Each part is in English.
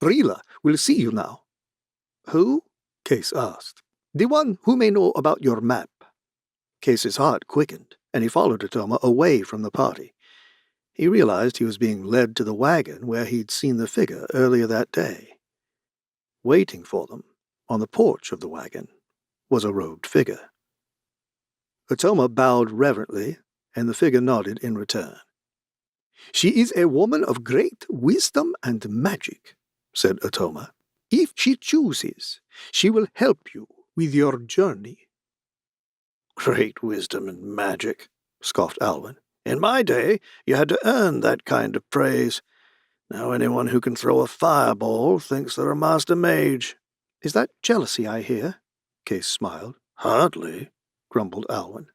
Rila will see you now. Who? Case asked. The one who may know about your map. Case's heart quickened, and he followed Atoma away from the party. He realized he was being led to the wagon where he'd seen the figure earlier that day. Waiting for them, on the porch of the wagon, was a robed figure. Atoma bowed reverently, and the figure nodded in return. She is a woman of great wisdom and magic, said Atoma. If she chooses, she will help you with your journey. Great wisdom and magic, scoffed Alwyn. In my day, you had to earn that kind of praise. Now anyone who can throw a fireball thinks they're a master mage. Is that jealousy I hear? Case smiled. Hardly, grumbled Alwyn.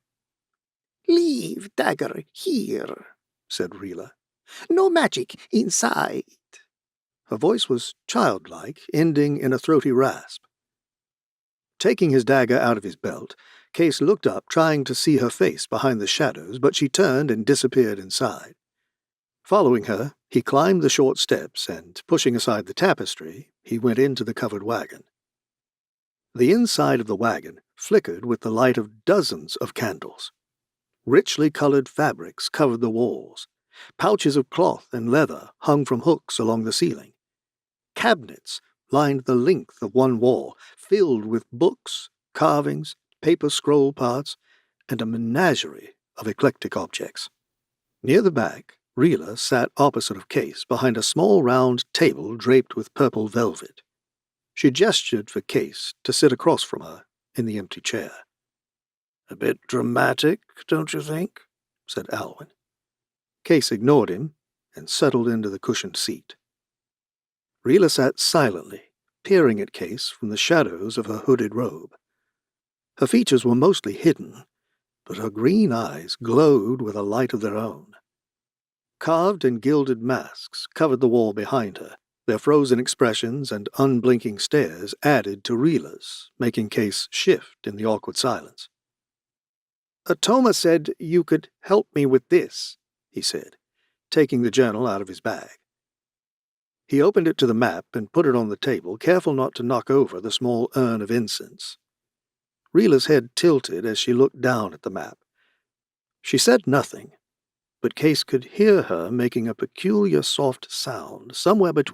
Leave dagger here, said Rila. No magic inside. Her voice was childlike, ending in a throaty rasp. Taking his dagger out of his belt, Case looked up, trying to see her face behind the shadows, but she turned and disappeared inside. Following her, he climbed the short steps and, pushing aside the tapestry, he went into the covered wagon. The inside of the wagon flickered with the light of dozens of candles. Richly colored fabrics covered the walls. Pouches of cloth and leather hung from hooks along the ceiling. Cabinets lined the length of one wall, filled with books, carvings, paper scroll parts, and a menagerie of eclectic objects. Near the back, Rila sat opposite of Case behind a small round table draped with purple velvet. She gestured for Case to sit across from her in the empty chair. A bit dramatic, don't you think? Said Alwyn. Case ignored him and settled into the cushioned seat. Rila sat silently, peering at Case from the shadows of her hooded robe. Her features were mostly hidden, but her green eyes glowed with a light of their own. Carved and gilded masks covered the wall behind her. Their frozen expressions and unblinking stares added to Rila's, making Case shift in the awkward silence. Atoma said you could help me with this, he said, taking the journal out of his bag. He opened it to the map and put it on the table, careful not to knock over the small urn of incense. Rila's head tilted as she looked down at the map. She said nothing, but Case could hear her making a peculiar soft sound somewhere between